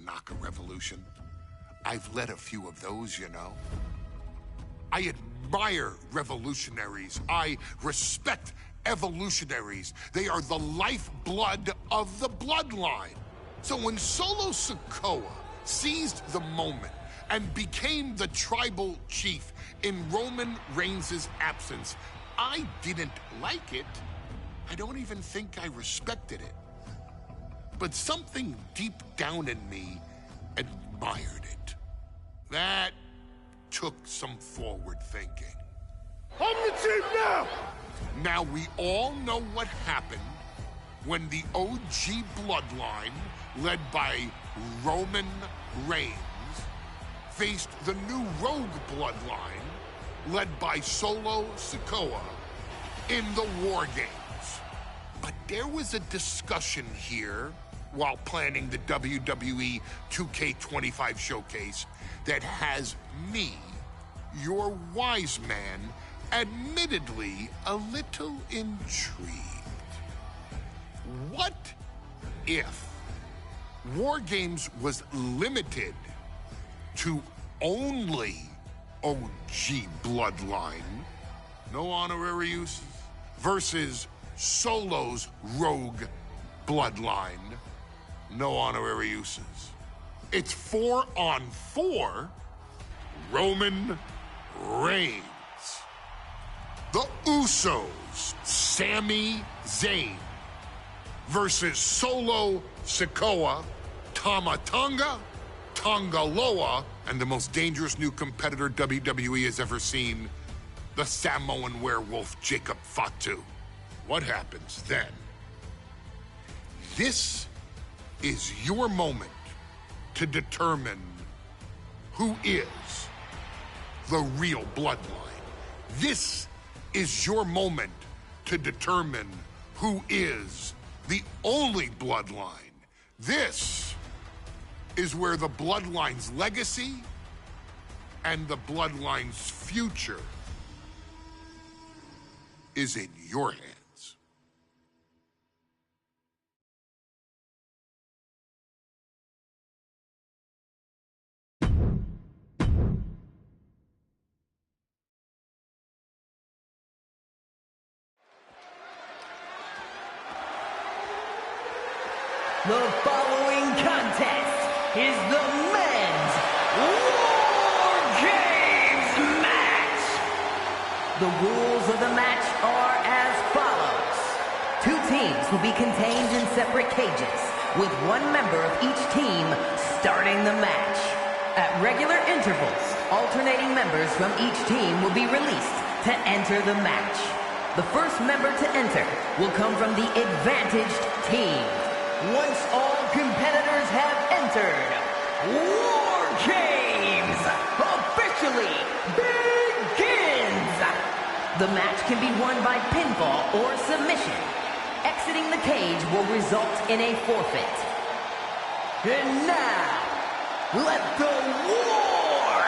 knock a revolution. I've led a few of those, you know. I admire revolutionaries. I respect evolutionaries. They are the lifeblood of the bloodline. So when Solo Sikoa seized the moment and became the tribal chief in Roman Reigns' absence, I didn't like it. I don't even think I respected it. But something deep down in me admired it. That took some forward thinking. I'm the chief now! Now we all know what happened when the OG bloodline, led by Roman Reigns, faced the new rogue bloodline, led by Solo Sikoa, in the War Games. But there was a discussion here while planning the WWE 2K25 showcase that has me, your wise man, admittedly a little intrigued. What if War Games was limited to only OG bloodline, no honorary uses, versus Solo's rogue bloodline, no honorary uses? It's 4-on-4 Roman Reigns. The Usos, Sami Zayn, versus Solo Sikoa, Tama Tonga, Tonga Loa, and the most dangerous new competitor WWE has ever seen, the Samoan werewolf Jacob Fatu. What happens then? This is your moment to determine who is the real bloodline. This is your moment to determine who is the only bloodline. This is where the bloodline's legacy and the bloodline's future is in your hands. The following contest is the men's War Games match. The rules of the match are as follows. 2 teams will be contained in separate cages, with 1 member of each team starting the match. At regular intervals, alternating members from each team will be released to enter the match. The first member to enter will come from the advantaged team. Once all competitors have entered, War Games officially begins! The match can be won by pinfall or submission. Exiting the cage will result in a forfeit. And now, let the War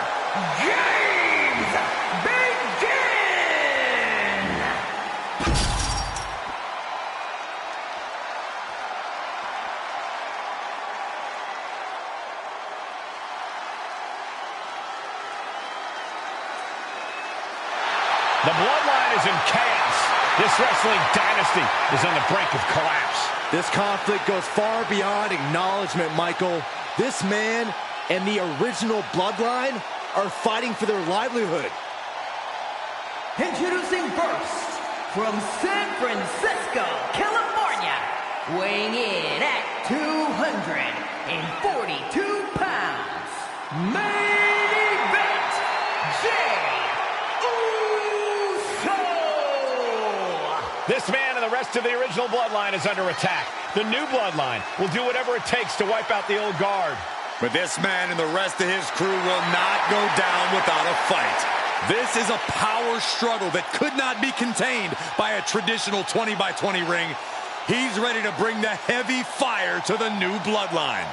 Games begin! The bloodline is in chaos. This wrestling dynasty is on the brink of collapse. This conflict goes far beyond acknowledgement, Michael. This man and the original bloodline are fighting for their livelihood. Introducing first, from San Francisco, California, weighing in at 242 pounds, main event, Jay Uso! This man and the rest of the original bloodline is under attack. The new bloodline will do whatever it takes to wipe out the old guard. But this man and the rest of his crew will not go down without a fight. This is a power struggle that could not be contained by a traditional 20-by-20 ring. He's ready to bring the heavy fire to the new bloodline.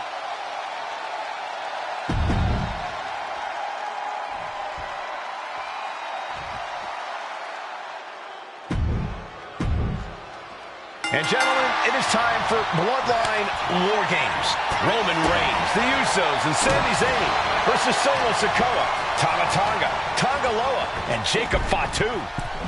And gentlemen, it is time for Bloodline War Games. Roman Reigns, the Usos and Sami Zayn versus Solo Sikoa, Tama Tonga, Tonga Loa, and Jacob Fatu.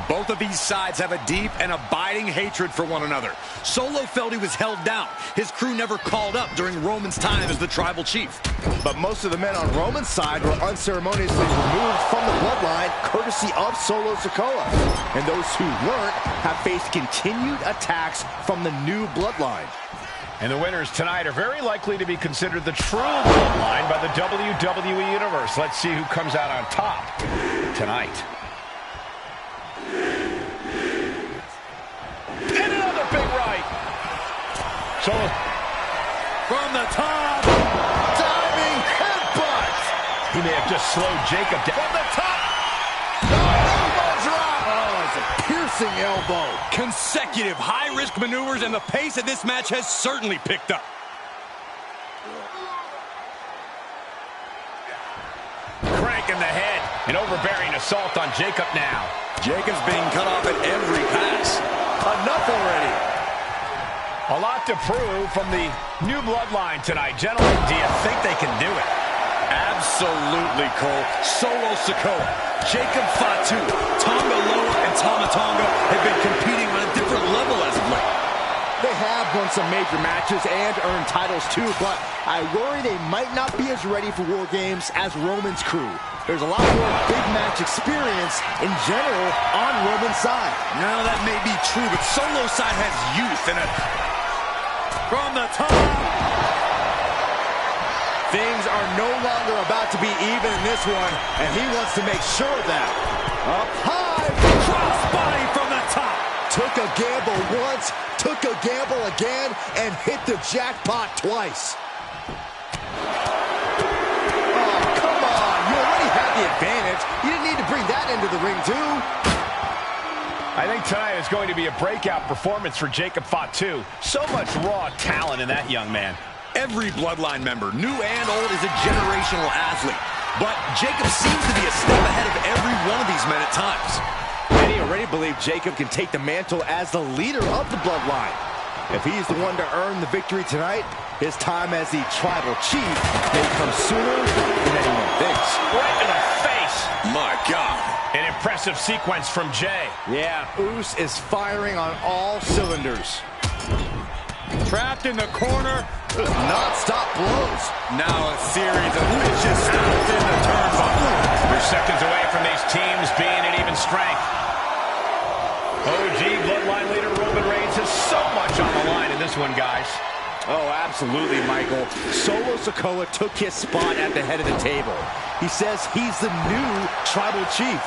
Both of these sides have a deep and abiding hatred for one another. Solo felt he was held down. His crew never called up during Roman's time as the tribal chief. But most of the men on Roman's side were unceremoniously removed from the bloodline, courtesy of Solo Sikoa. And those who weren't have faced continued attacks from the new bloodline. And the winners tonight are very likely to be considered the true bloodline by the WWE Universe. Let's see who comes out on top tonight. And another big right. Solo. From the top. Diving headbutt. He may have just slowed Jacob down. From the top. Elbow drop. Oh, it's a piercing elbow. Consecutive high-risk maneuvers, and the pace of this match has certainly picked up. Crank in the head. An overbearing assault on Jacob now. Jacob's being cut off at every pass. Enough already. A lot to prove from the new bloodline tonight. Gentlemen, do you think they can do it? Absolutely, Cole. Solo Sikoa, Jacob Fatu, Tonga Loa, and Tama Tonga have been competing on a different level as of late. They have won some major matches and earned titles too, but I worry they might not be as ready for War Games as Roman's crew. There's a lot more big match experience in general on Roman's side. Now that may be true, but Solo's side has youth and a... From the top! Things are no longer about to be even in this one, and he wants to make sure of that. Up high, Crossbody from the top! took a gamble once, took a gamble again, and hit the jackpot twice. Oh, come on, you already had the advantage. You didn't need to bring that into the ring, too. I think tonight is going to be a breakout performance for Jacob Fatu. So much raw talent in that young man. Every bloodline member, new and old, is a generational athlete. But Jacob seems to be a step ahead of every one of these men at times. Many already believe Jacob can take the mantle as the leader of the bloodline. If he's the one to earn the victory tonight, his time as the tribal chief may come sooner than anyone thinks. Right in the face. My God. An impressive sequence from Jay. Yeah, Uso is firing on all cylinders. Trapped in the corner. Non-stop blows. Now a series of vicious stops in the turnbuckle. We're seconds away from these teams being at even strength. OG bloodline leader Roman Reigns has so much on the line in this one, guys. Oh, absolutely, Michael. Solo Sikoa took his spot at the head of the table. He says he's the new tribal chief.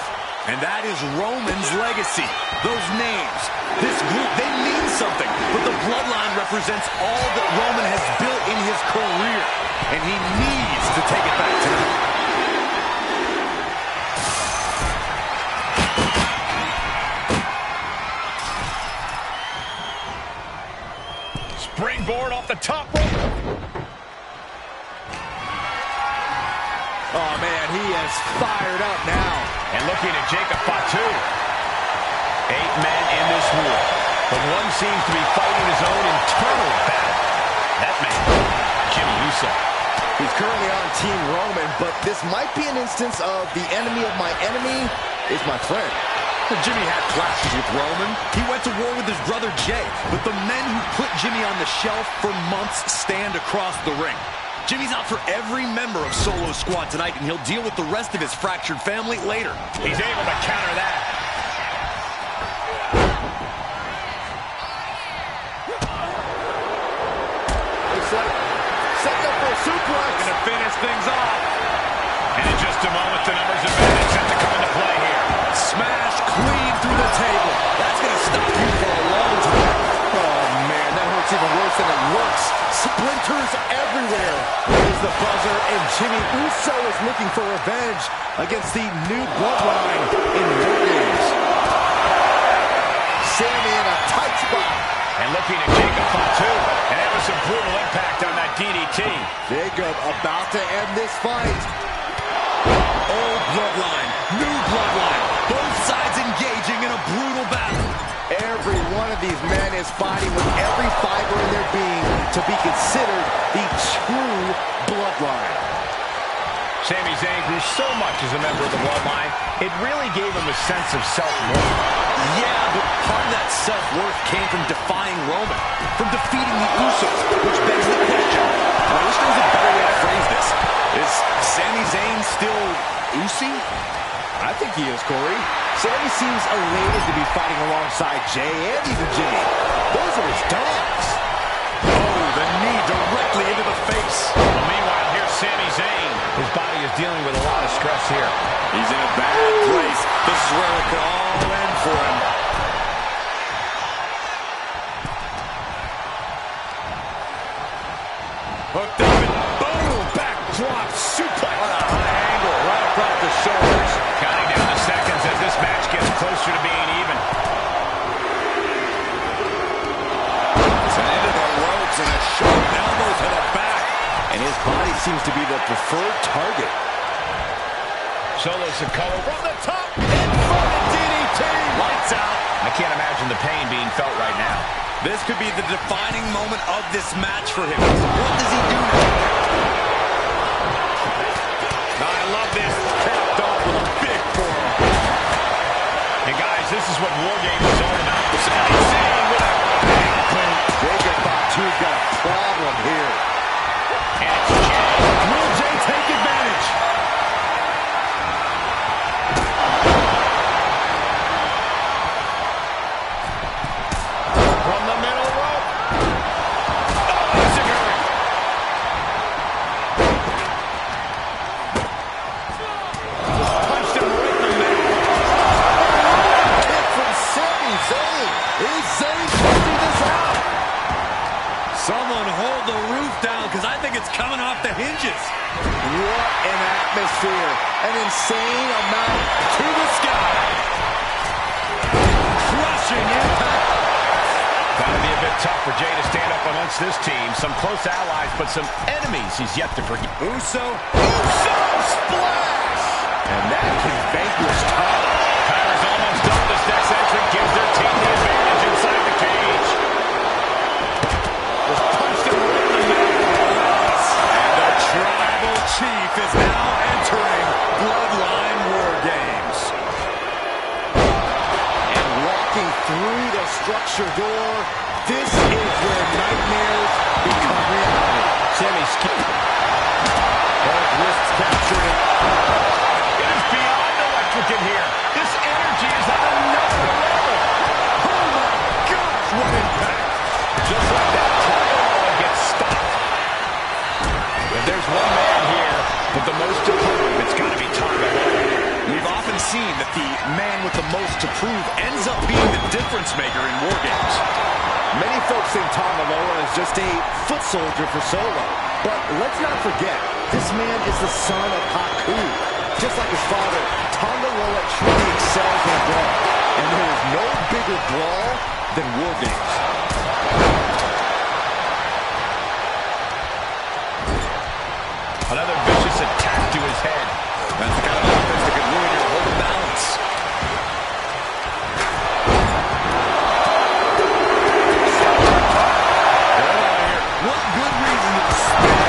And that is Roman's legacy. Those names, this group, they mean something. But the bloodline represents all that Roman has built in his career. And he needs to take it back tonight. Springboard off the top rope. Oh, man, he is fired up now. And looking at Jacob Fatu. 8 men in this war. But one seems to be fighting his own internal battle. That man, Jimmy Uso. He's currently on Team Roman, but this might be an instance of the enemy of my enemy is my friend. Jimmy had clashes with Roman. He went to war with his brother Jay. But the men who put Jimmy on the shelf for months stand across the ring. Jimmy's out for every member of Solo's squad tonight, and he'll deal with the rest of his fractured family later. He's able to counter that. Setting up for a suplex. Going to finish things off. And in just a moment, the numbers of men set to come into play here. Smash clean through the table. That's going to stop you for a long time. Oh, man, that hurts even worse than it looks. Splinters everywhere. There's the buzzer, and Jimmy Uso is looking for revenge against the new bloodline in War Games. Sami in a tight spot. And looking at Jacob Fatu. And that was some brutal impact on that DDT. Jacob about to end this fight. Old bloodline, new bloodline. Both sides engaging in a brutal battle. Every one of these men is fighting with every fiber in their being to be considered the true bloodline. Sami Zayn grew so much as a member of the Bloodline, it really gave him a sense of self-worth. Yeah, but part of that self-worth came from defying Roman, from defeating the Usos, which begs the question, and I wish there was a better way to phrase this, is Sami Zayn still Usi? I think he is, Corey. Sami seems elated to be fighting alongside Jay and even Jimmy. Those are his dogs. Oh, the knee directly into the face. Well, meanwhile, here's Sami Zayn. His body is dealing with a lot of stress here. He's in a bad place. This is where it could all end for him. Hooked up and boom! Backdrop suplex. What a high angle right across the shoulders. Counting down the seconds as this match gets closer to being even. It's an into the ropes and a sharp elbow to the back. And his body seems to be the preferred target. Solo Sikoa From the top, inverted DDT. lights out. I can't imagine the pain being felt right now. This could be the defining moment of this match for him. What does he do now? I love this. Capped off with a big forearm. Hey guys, this is what War Games is all about. Sami Zayn with a big boot. Jacob Fatu's got a problem here. And it's Jay. Will Jay take advantage? From the middle rope. Oh, Ziggurat. Punched him right in the middle. Kick from Sami Zayn. Is Zayn closing this out? Someone hold the roof down, because I think it's coming off the hinges. What an atmosphere. An insane amount To the sky. Crushing impact. Gotta be a bit tough for Jay to stand up amongst this team. Some close allies, but some enemies he's yet to forget. Uso. splash. And that can vanquish Tom. Tyler's almost done. This next entrant gives their team the advantage inside the cage. Just punched him right in the middle. And the Tribal Chief is now entering Bloodline War Games. And walking through the structure door, this is where nightmares become reality. Sammy's Both wrists captured. It is beyond electric in here. This energy is on another level. Oh my gosh, what impact. Just like that, Tyler gets stopped. If there's one man here with the most to prove, it's got to be Tyler. We've often seen that the man with the most to prove ends up being the difference maker in War Games. Many folks think Tongaloa is just a foot soldier for Solo. But let's not forget, this man is the son of Haku. Just like his father, Tongaloa truly excels in brawl. And there is no bigger brawl than War Games. Another vicious attack to his head. That's the kind of offense that could ruin your whole balance. What good reason to spin?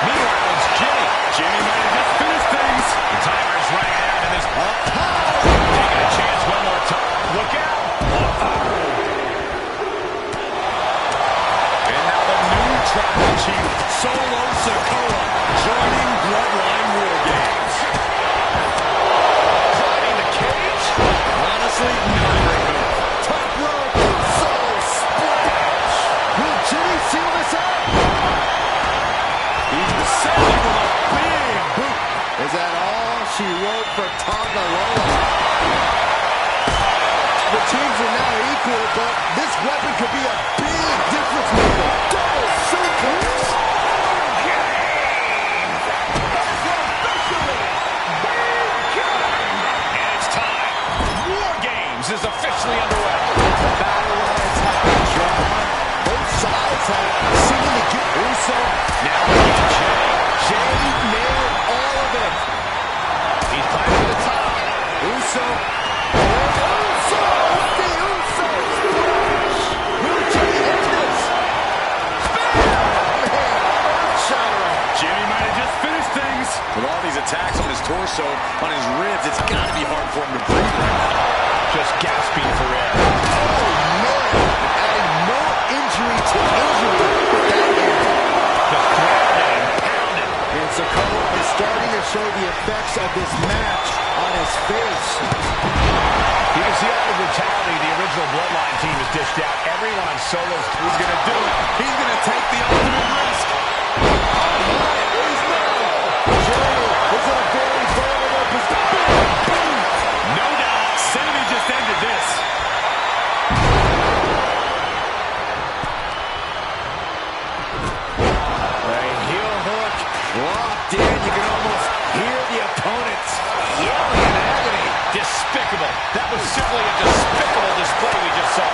Meanwhile, it's Jimmy. Jimmy might have just finished things. The timer's running out in this. Taking a chance one more time. Look out. And now the new Tribal Chief, Solo Sikoa, joining Bloodline War Games. Climbing the cage. Honestly, not a great move. Top rope, Solo splash. Will Jimmy seal this out? He's sailing with a big boot. Is that all she wrote for Tongaloa? The teams are now equal, but this weapon could be a big difference maker. Double suplex. And it's time. War Games is officially underway. The battle lines have been drawn. Both sides have seemingly get Uso. Now looking at Jay. Jay nailed all of it. He's climbing to the top. Uso. Uso. The Uso splash. Will Jimmy end this? Spin. With all these attacks on his torso, on his ribs, it's got to be hard for him to breathe right now. Just gasping for air. Oh, man. Adding more injury to injury with that hit. Just threatening and pounding. And Sikoa is starting to show the effects of this match on his face. You can see all the brutality the original Bloodline team has dished out. Everyone on Solo's crew is going to do it. He's going to take the ultimate risk. It's a very vulnerable position. No doubt, Sammy just ended this. A heel hook locked in. You can almost hear the opponents yelling in agony. Despicable. That was simply a despicable display we just saw.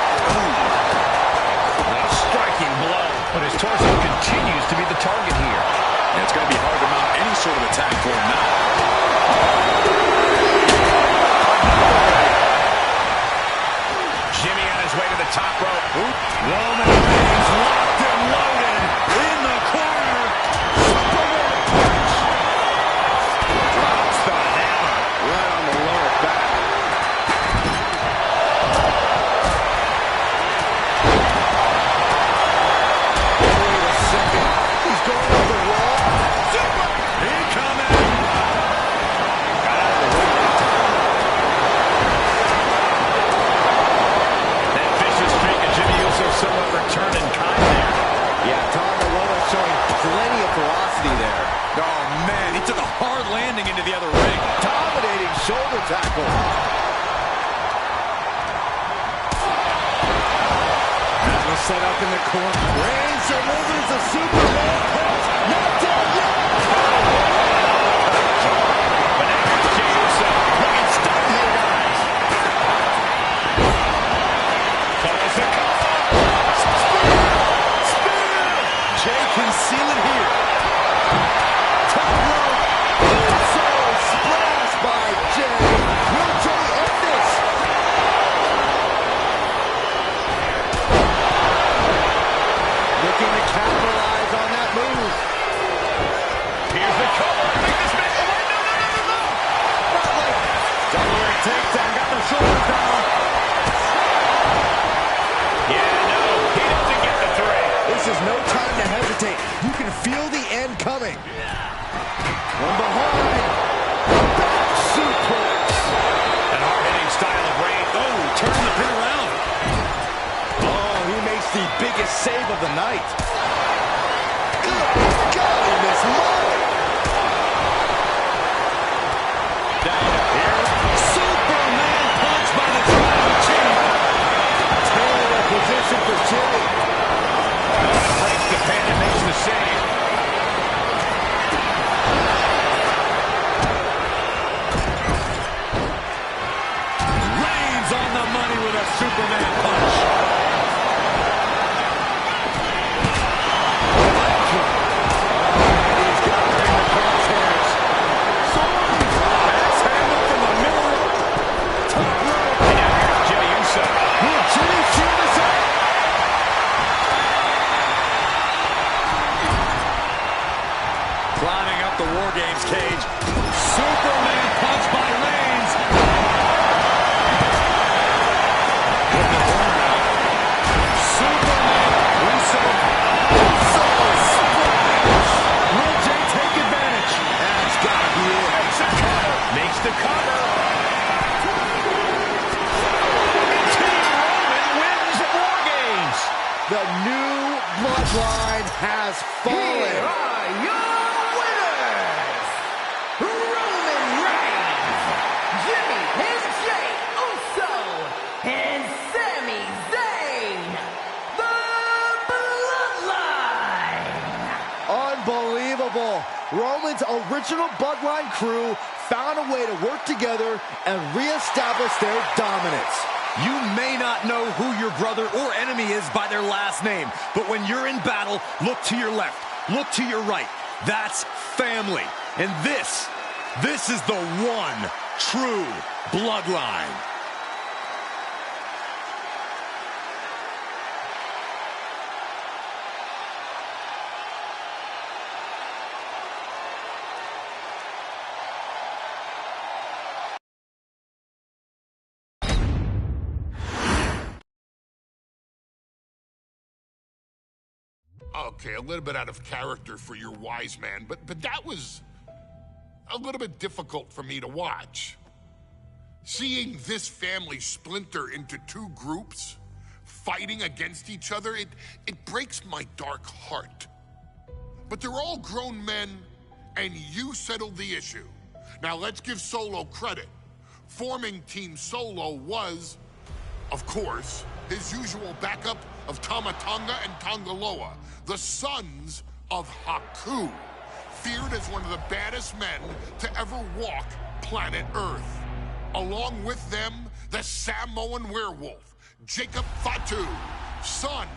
A striking blow, but his torso continues to be the target here. And it's going to be hard to mount any sort of attack for him now. Jimmy on his way to the top rope. Roman Reigns locked and loaded in the corner. Drops the hammer. Right on the lower back. Wait a second. He's going over the wall. Incoming. That vicious streak of Jimmy Uso somewhat returned in kind there. Yeah, Tom Malone showing plenty of velocity there. Oh, man, he took a hard landing into the other ring. Dominating shoulder tackle. Set up in the corner. Reigns delivers a Superman punch. Not dead yet. But now here's Jey Uso. Looking stunned here, guys. Calls the cover. Spear. Jey can seal it here. Top rope. Uso splash by Jey. Will Jey end this? Looking to capitalize on that move. Here's the cover. Make this match. Oh, wait, no. Delaware takedown. Got the shoulders down. Yeah, no, he doesn't get the three. This is no time to hesitate. You can feel the end coming. From behind. Back suplex. An hard-hitting style of Reigns. Oh, turn the pin around. Oh, he makes the biggest save of the night. Good golly, Miss Molly. Superman punch by the tribal chief. Tailor position for Jimmy. Breaks the pin and makes the save. Reigns on the money with a Superman punch. He's got her in the crosshairs. That's handled from the middle rope. Top rope. And now here's Jimmy Uso. Will Jimmy seal this out? Climbing up the War Games cage. Superman punch by Reigns. With the turnaround. Superman. Uso. Will Jey take advantage? That's got to be it. Makes the cover. Team Roman wins War Games. The new bloodline has fallen. Here are your winners, Roman Reigns, Jimmy and Jey Uso, and Sami Zayn, the Bloodline. Unbelievable. Roman's original bloodline crew found a way to work together and reestablish their dominance. You may not know who your brother or enemy is by their last name, but when you're in battle, look to your left, look to your right. That's family. And this is the one true bloodline. Okay, a little bit out of character for your wise man, but that was a little bit difficult for me to watch. Seeing this family splinter into two groups, fighting against each other, it breaks my dark heart. But they're all grown men, and you settled the issue. Now let's give Solo credit. Forming Team Solo was, of course, his usual backup of Tama Tonga and Tonga Loa, the sons of Haku, feared as one of the baddest men to ever walk planet Earth. Along with them, the Samoan werewolf, Jacob Fatu, son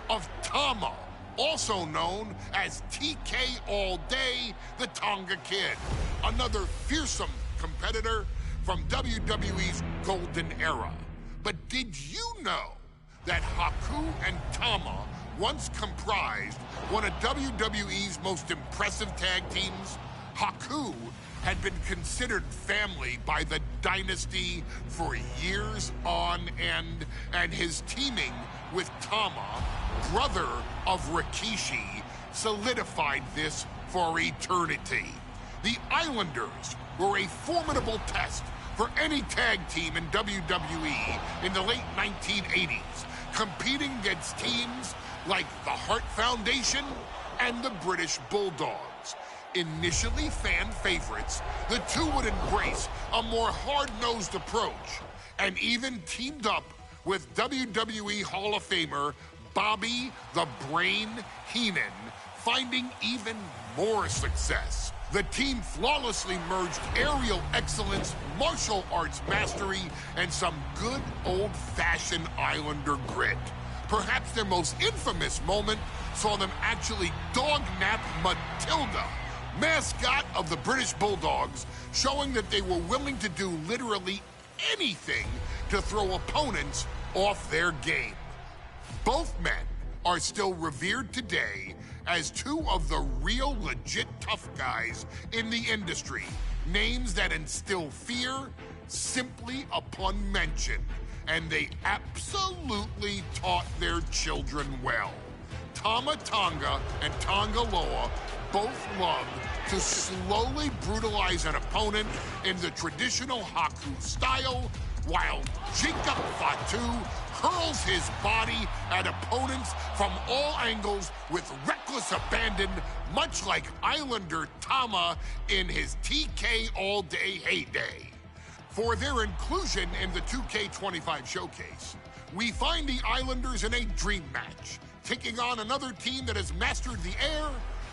of Tama, also known as TK All Day, the Tonga Kid, another fearsome competitor from WWE's golden era. But did you know that Haku and Tama once comprised one of WWE's most impressive tag teams? Haku had been considered family by the Dynasty for years on end, and his teaming with Tama, brother of Rikishi, solidified this for eternity. The Islanders were a formidable test for any tag team in WWE in the late 1980s, competing against teams like the Hart Foundation and the British Bulldogs. Initially fan favorites, the two would embrace a more hard-nosed approach and even teamed up with WWE Hall of Famer Bobby the Brain Heenan, finding even more success. The team flawlessly merged aerial excellence, martial arts mastery, and some good old-fashioned Islander grit. Perhaps their most infamous moment saw them actually dog-nap Matilda, mascot of the British Bulldogs, showing that they were willing to do literally anything to throw opponents off their game. Both men are still revered today as two of the real legit tough guys in the industry, names that instill fear simply upon mention, and they absolutely taught their children well. Tama Tonga and Tonga Loa both loved to slowly brutalize an opponent in the traditional Haku style, while Jacob Fatu hurls his body at opponents from all angles with reckless abandon, much like Islander Tama in his TK All Day heyday. For their inclusion in the 2K25 showcase, we find the Islanders in a dream match, taking on another team that has mastered the air,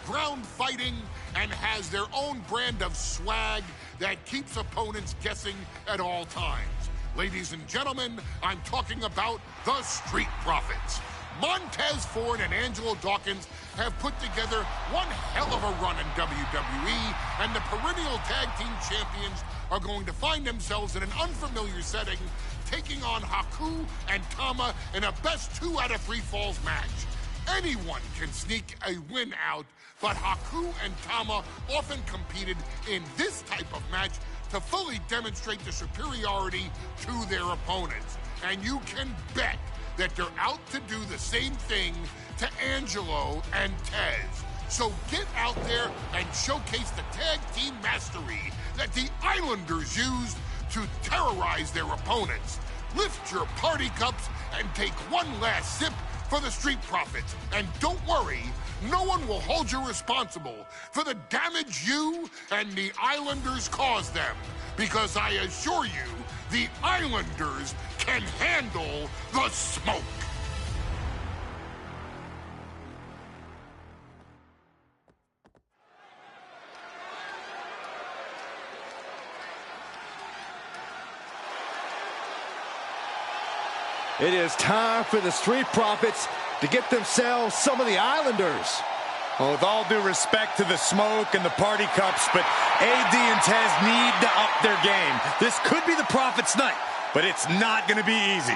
ground fighting, and has their own brand of swag that keeps opponents guessing at all times. Ladies and gentlemen, I'm talking about the Street Profits. Montez Ford and Angelo Dawkins have put together one hell of a run in WWE, and the perennial tag team champions are going to find themselves in an unfamiliar setting, taking on Haku and Tama in a best 2 out of 3 falls match. Anyone can sneak a win out, but Haku and Tama often competed in this type of match to fully demonstrate the superiority to their opponents. And you can bet that they're out to do the same thing to Angelo and Tez. So get out there and showcase the tag team mastery that the Islanders used to terrorize their opponents. Lift your party cups and take one last sip for the Street Profits. And don't worry, no one will hold you responsible for the damage you and the Islanders caused them, because I assure you, the Islanders can handle the smoke. It is time for the Street Profits to get themselves some of the Islanders. Well, with all due respect to the smoke and the party cups, but AD and Tez need to up their game. This could be the Profits' night, but it's not going to be easy.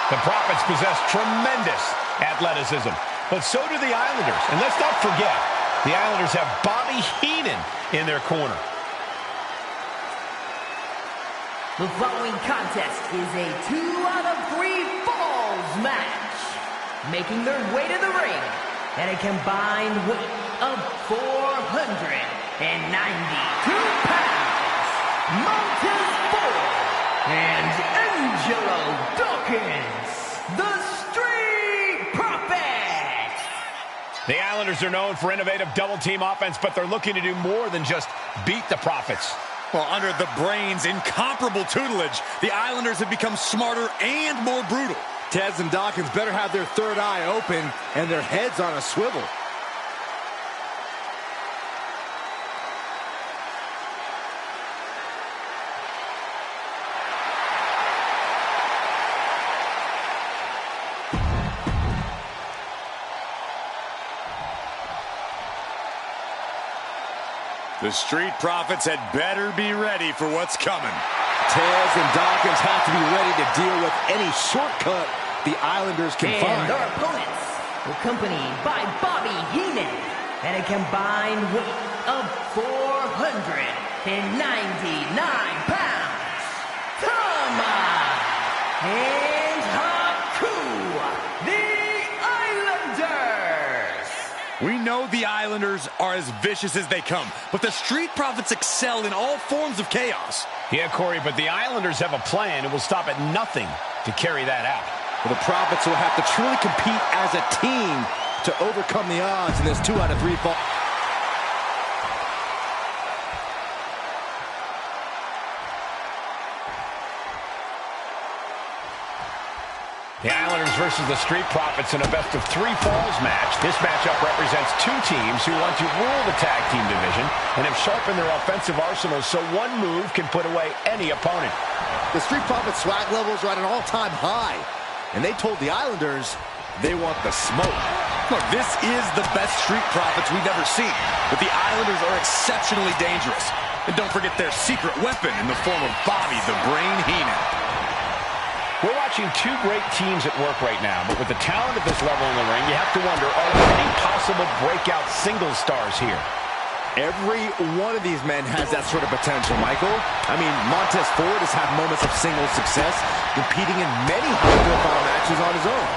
The Profits possess tremendous athleticism, but so do the Islanders. And let's not forget, the Islanders have Bobby Heenan in their corner. The following contest is a 2 out of 3 falls match. Making their way to the ring at a combined weight of 492 pounds, Montez Ford and Angelo Dawkins, the Street Profits. The Islanders are known for innovative double-team offense, but they're looking to do more than just beat the Profits. Well, under the Brains' incomparable tutelage, the Islanders have become smarter and more brutal. Tez and Dawkins better have their third eye open and their heads on a swivel. The Street Profits had better be ready for what's coming. Tez and Dawkins have to be ready to deal with any shortcut the Islanders can find. And their opponents, accompanied by Bobby Heenan, at a combined weight of 499 pounds, Tama and Haku, the Islanders. We know the Islanders are as vicious as they come, but the Street Profits excel in all forms of chaos. Yeah, Corey, but the Islanders have a plan and will stop at nothing to carry that out. Well, the Profits will have to truly compete as a team to overcome the odds in this 2 out of 3 fall. The Islanders versus the Street Profits in a best-of-3 falls match. This matchup represents two teams who want to rule the tag team division and have sharpened their offensive arsenals so one move can put away any opponent. The Street Profits swag levels are at an all-time high, and they told the Islanders they want the smoke. Look, this is the best Street Profits we've ever seen, but the Islanders are exceptionally dangerous. And don't forget their secret weapon in the form of Bobby the Brain Heenan. We're watching two great teams at work right now, but with the talent at this level in the ring, you have to wonder, are there any possible breakout single stars here? Every one of these men has that sort of potential, Michael. I mean, Montez Ford has had moments of single success, competing in many high-profile matches on his own.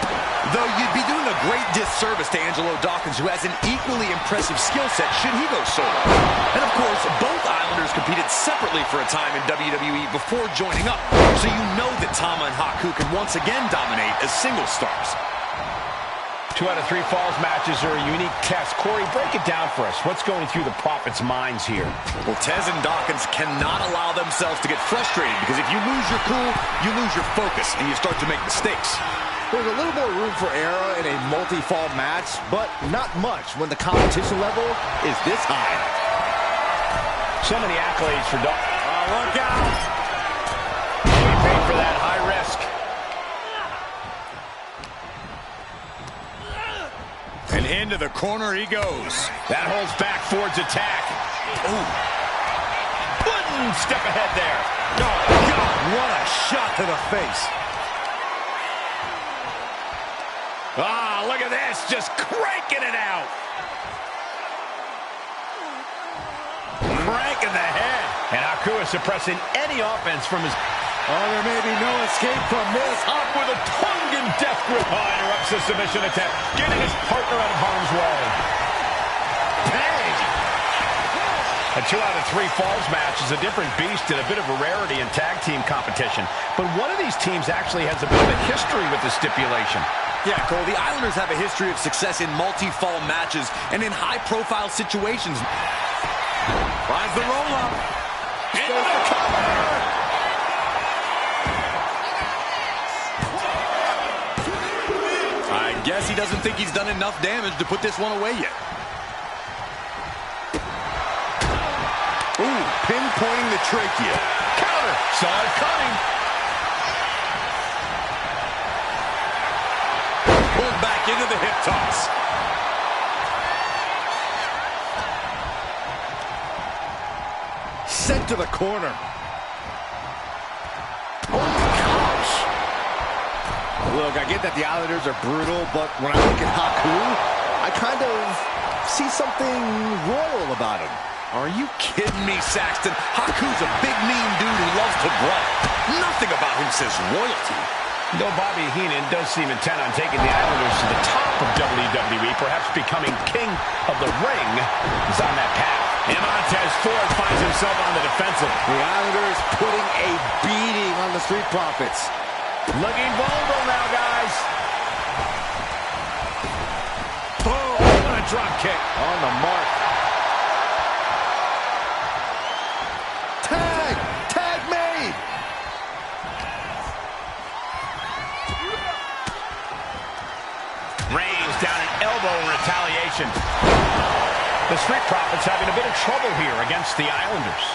Though you'd be doing a great disservice to Angelo Dawkins, who has an equally impressive skill set should he go solo. And of course, both Islanders competed separately for a time in WWE before joining up, so you know that Tama and Haku can once again dominate as single stars. 2 out of 3 falls matches are a unique test. Corey, break it down for us. What's going through the Profits' minds here? Well, Tez and Dawkins cannot allow themselves to get frustrated, because if you lose your cool, you lose your focus, and you start to make mistakes. There's a little more room for error in a multi-fall match, but not much when the competition level is this high. So many accolades for Dawkins. Oh, look out! He paid for that high risk. And into the corner he goes. That holds back Ford's attack. Ooh. One step ahead there. Oh, God, what a shot to the face. Ah, look at this, just cranking it out. Cranking the head. And Haku is suppressing any offense from his... Oh, there may be no escape from this. Up with a Tongan death grip. Interrupts the submission attempt, getting his partner out of harm's way. Bang! A 2 out of 3 falls match is a different beast and a bit of a rarity in tag team competition. But one of these teams actually has a bit of a history with the stipulation. Yeah, Cole, the Islanders have a history of success in multi-fall matches and in high-profile situations. Finds the roll-up. Into the cover! I guess he doesn't think he's done enough damage to put this one away yet. Ooh, pinpointing the trachea. Counter. Saw it coming. Pulled back into the hip toss. Sent to the corner. Oh, gosh. Look, I get that the Islanders are brutal, but when I look at Haku, I kind of see something royal about him. Are you kidding me, Saxton? Haku's a big, mean dude who loves to brawl. Nothing about him says royalty. Though Bobby Heenan does seem intent on taking the Islanders to the top of WWE, perhaps becoming king of the ring, is on that path. And Montez Ford finds himself on the defensive. The Islanders putting a beating on the Street Profits. Looking vulnerable now, guys. Boom, what a drop kick. On the mark. Tag made. Reigns down an elbow in retaliation. The Street Profits having a bit of trouble here against the Islanders.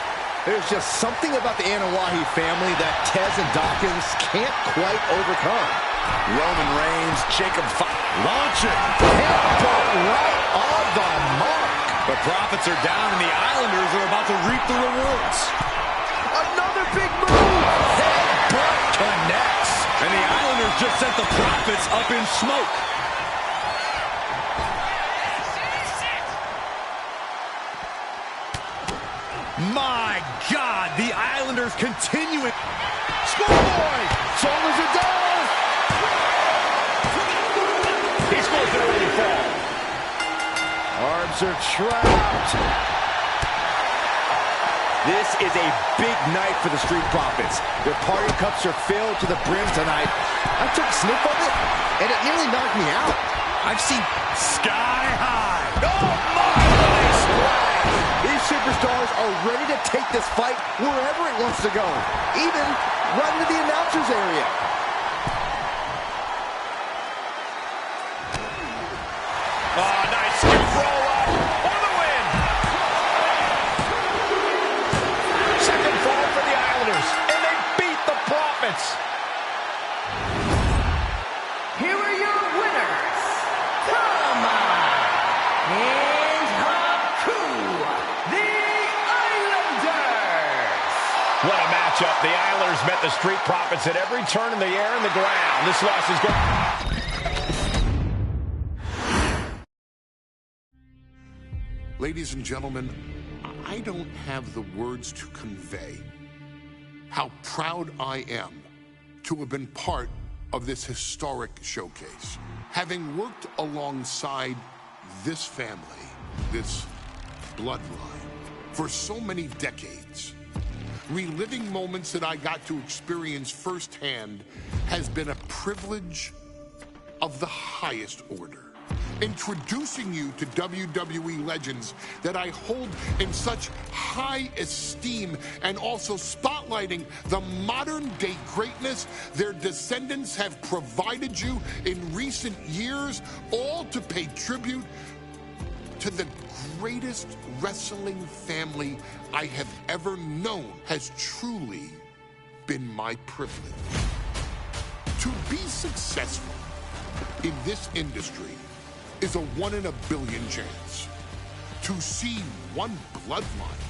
There's just something about the Anawahi family that Tez and Dawkins can't quite overcome. Roman Reigns, Jacob launching. Headbutt right on the mark. The Profits are down and the Islanders are about to reap the rewards. Another big move. Headbutt connects. And the Islanders just sent the Profits up in smoke. My God, the Islanders continuing. Schoolboy! Shoulders are down! He scores an early fall. Arms are trapped. This is a big night for the Street Profits. Their party cups are filled to the brim tonight. I took a sniff of it, and it nearly knocked me out. I've seen sky high. Oh, my! Nice splash! These superstars are ready to take this fight wherever it wants to go, even right into the announcer's area. Oh, nice scoop roll up for the win. Second fall for the Islanders, and they beat the Profits. Here are your winners. Come on. And Haku, the Islanders. What a matchup. The Islanders met the Street Profits at every turn in the air and the ground. This loss is good. Ladies and gentlemen, I don't have the words to convey how proud I am to have been part of this historic showcase. Having worked alongside this family, this bloodline, for so many decades, reliving moments that I got to experience firsthand has been a privilege of the highest order. Introducing you to WWE legends that I hold in such high esteem, and also spotlighting the modern day greatness their descendants have provided you in recent years, all to pay tribute to the greatest wrestling family I have ever known, has truly been my privilege. To be successful in this industry is a 1 in a billion chance. To see one bloodline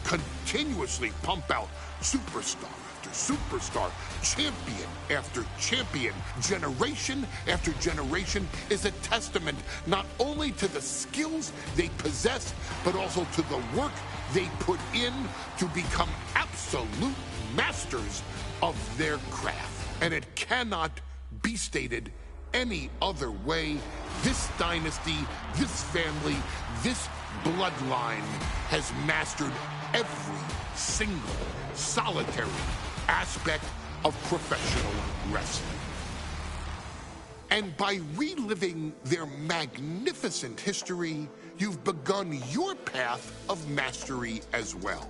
continuously pump out superstar after superstar, champion after champion, generation after generation, is a testament not only to the skills they possess, but also to the work they put in to become absolute masters of their craft. And it cannot be stated any other way. This dynasty, this family, this bloodline has mastered every single solitary aspect of professional wrestling. And by reliving their magnificent history, you've begun your path of mastery as well.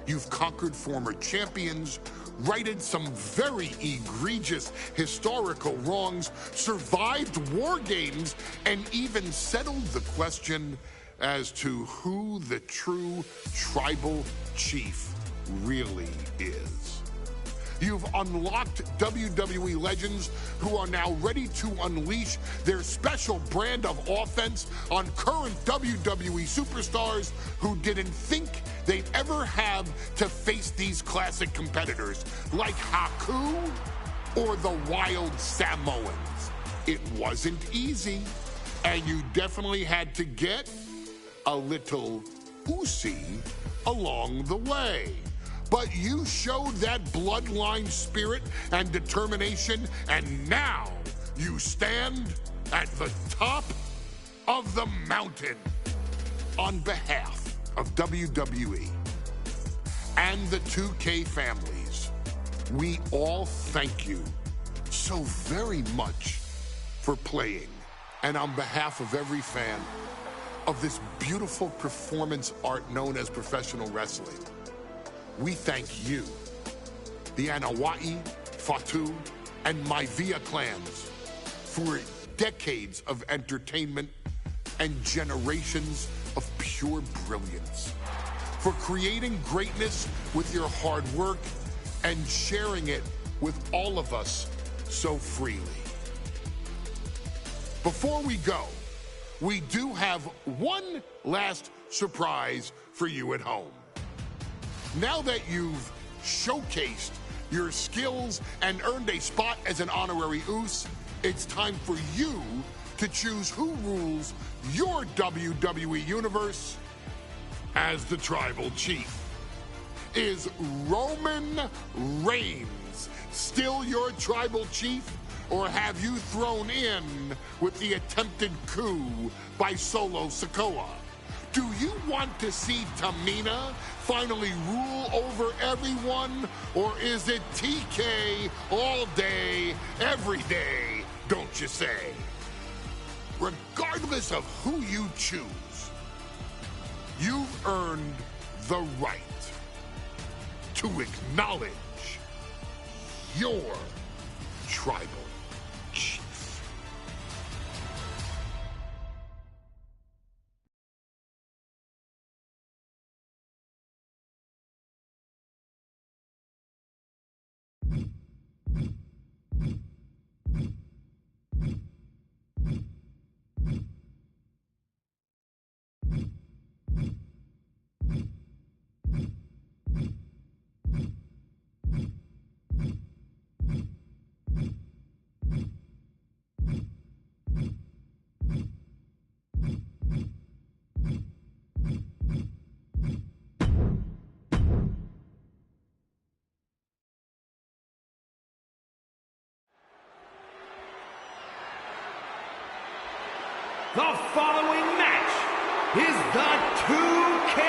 You've conquered former champions, righted some very egregious historical wrongs, survived war games, and even settled the question as to who the true tribal chief really is. You've unlocked WWE legends who are now ready to unleash their special brand of offense on current WWE superstars who didn't think they'd ever have to face these classic competitors like Haku or the Wild Samoans. It wasn't easy, and you definitely had to get a little oozy along the way. But you showed that bloodline spirit and determination, and now you stand at the top of the mountain. On behalf of WWE and the 2K families, we all thank you so very much for playing. And on behalf of every fan of this beautiful performance art known as professional wrestling, we thank you, the Anawai, Fatu, and Maivia clans, for decades of entertainment and generations of pure brilliance, for creating greatness with your hard work and sharing it with all of us so freely. Before we go, we do have one last surprise for you at home. Now that you've showcased your skills and earned a spot as an honorary Uce, it's time for you to choose who rules your WWE Universe as the Tribal Chief. Is Roman Reigns still your Tribal Chief, or have you thrown in with the attempted coup by Solo Sikoa? Do you want to see Tamina finally rule over everyone, or is it TK all day, every day, don't you say? Regardless of who you choose, you've earned the right to acknowledge your Tribal Chief. The following match is the 2K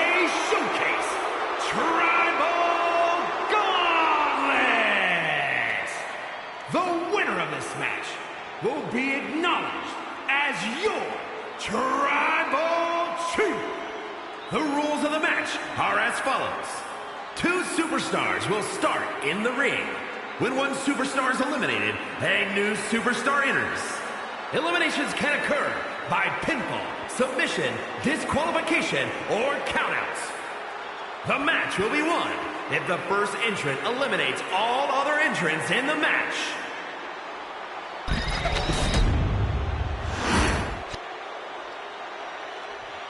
Showcase Tribal Gauntlet. The winner of this match will be acknowledged as your Tribal Chief. The rules of the match are as follows. 2 superstars will start in the ring. When one superstar is eliminated, a new superstar enters. Eliminations can occur by pinfall, submission, disqualification, or countouts. The match will be won if the first entrant eliminates all other entrants in the match.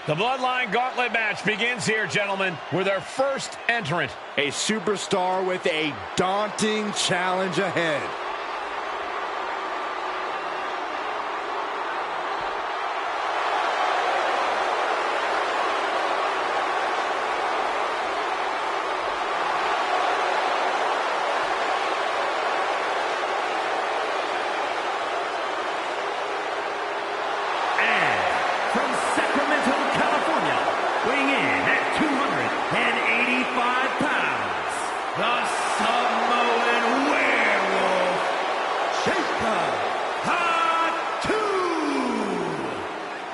The Bloodline Gauntlet match begins here, gentlemen, with our first entrant. A superstar with a daunting challenge ahead.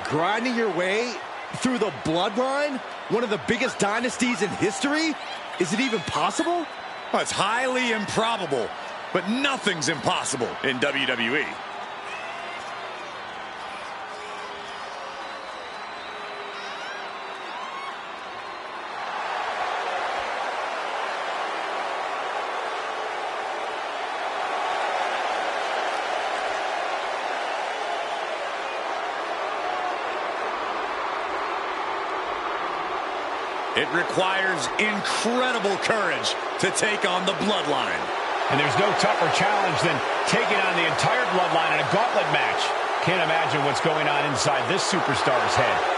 Grinding your way through the Bloodline, one of the biggest dynasties in history? Is it even possible? Well, it's highly improbable, but nothing's impossible in WWE. It requires incredible courage to take on the Bloodline. And there's no tougher challenge than taking on the entire Bloodline in a gauntlet match. Can't imagine what's going on inside this superstar's head.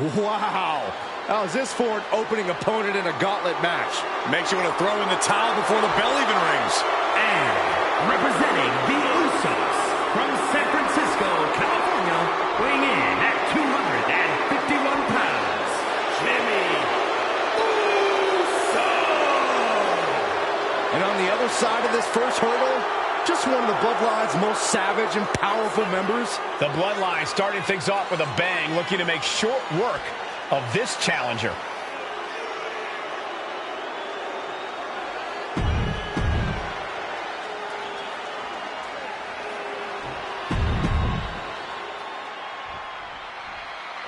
Wow. How's this for an opening opponent in a gauntlet match? Makes you want to throw in the towel before the bell even rings. And representing the Usos from San Francisco, California, weighing in at 251 pounds, Jimmy Uso. And on the other side of this first hurdle, just one of the Bloodline's most savage and powerful members. The Bloodline starting things off with a bang, looking to make short work of this challenger.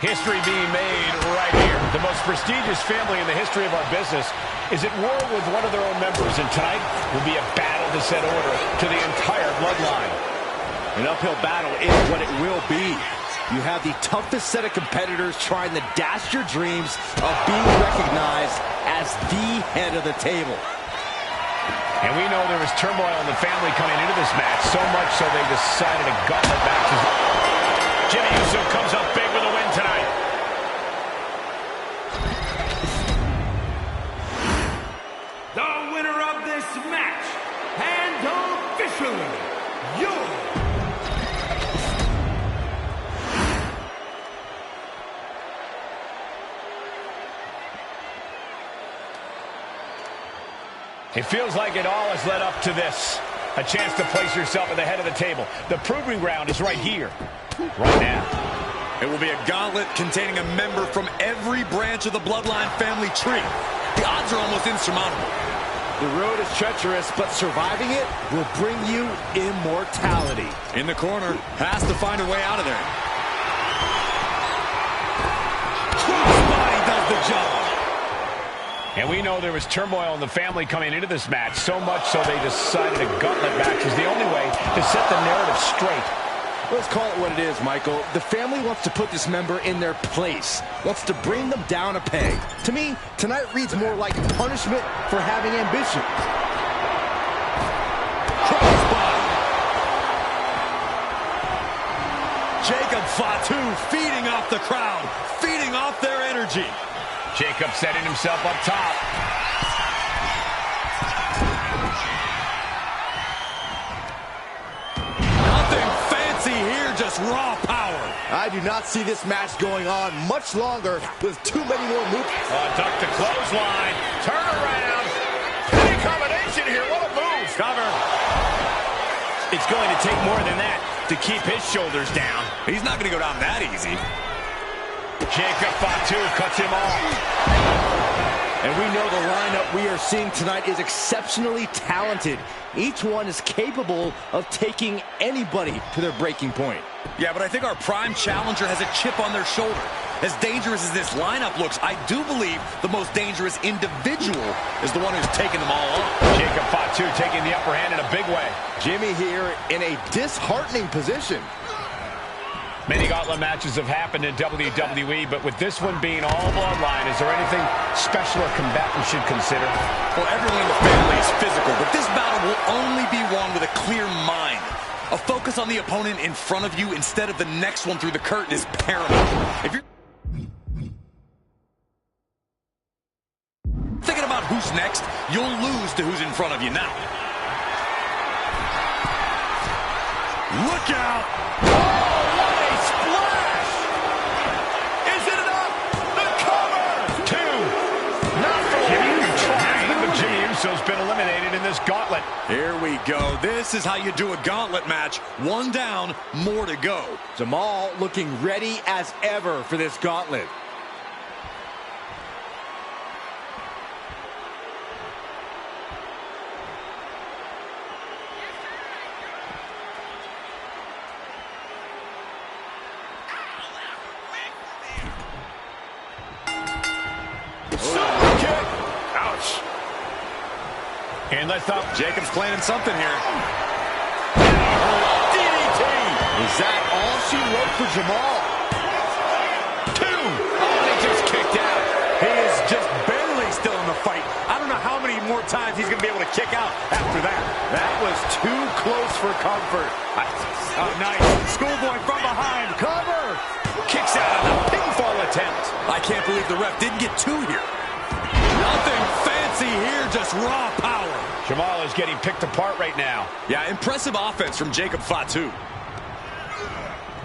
History being made right here. The most prestigious family in the history of our business is at war with one of their own members, and tonight will be a battle to set order to the entire Bloodline. An uphill battle is what it will be. You have the toughest set of competitors trying to dash your dreams of being recognized as the head of the table. And we know there was turmoil in the family coming into this match, so much so they decided a gauntlet match. Jimmy Uso comes up big with a win tonight. The winner of this match, and officially, your It feels like it all has led up to this. A chance to place yourself at the head of the table. The proving ground is right here, right now. It will be a gauntlet containing a member from every branch of the Bloodline family tree. The odds are almost insurmountable. The road is treacherous, but surviving it will bring you immortality. In the corner, has to find a way out of there. Crossbody does the job. And we know there was turmoil in the family coming into this match, so much so they decided a gauntlet match was the only way to set the narrative straight. Let's call it what it is, Michael. The family wants to put this member in their place, wants to bring them down a peg. To me, tonight reads more like punishment for having ambition. Crossbody. Jacob Fatu feeding off the crowd, feeding off their energy. Jacob setting himself up top. Nothing fancy here, just raw power. I do not see this match going on much longer with too many more moves. Duck the clothesline. Turn around. Pretty combination here. What a move. Cover. It's going to take more than that to keep his shoulders down. He's not going to go down that easy. Jacob Fatu cuts him off. And we know the lineup we are seeing tonight is exceptionally talented. Each one is capable of taking anybody to their breaking point. Yeah, but I think our prime challenger has a chip on their shoulder. As dangerous as this lineup looks, I do believe the most dangerous individual is the one who's taking them all on. Jacob Fatu taking the upper hand in a big way. Jimmy here in a disheartening position. Many gauntlet matches have happened in WWE, but with this one being all Bloodline, is there anything special a combatant should consider? Well, everyone in the family is physical, but this battle will only be won with a clear mind. A focus on the opponent in front of you instead of the next one through the curtain is paramount. If you're thinking about who's next, you'll lose to who's in front of you now. Look out! Uso's been eliminated in this gauntlet. Here we go. This is how you do a gauntlet match. One down, more to go. Jamal looking ready as ever for this gauntlet. Super kick. Ouch. And let's up. Jacob's planning something here. DDT! Is that all she wrote for Jamal? 2. Oh, he just kicked out. He is just barely still in the fight. I don't know how many more times he's going to be able to kick out after that. That was too close for comfort. Oh, nice. Schoolboy from behind. Cover! Kicks out on the pin fall attempt. I can't believe the ref didn't get two here. Nothing fancy here, just raw power. Jamal is getting picked apart right now. Yeah, impressive offense from Jacob Fatu.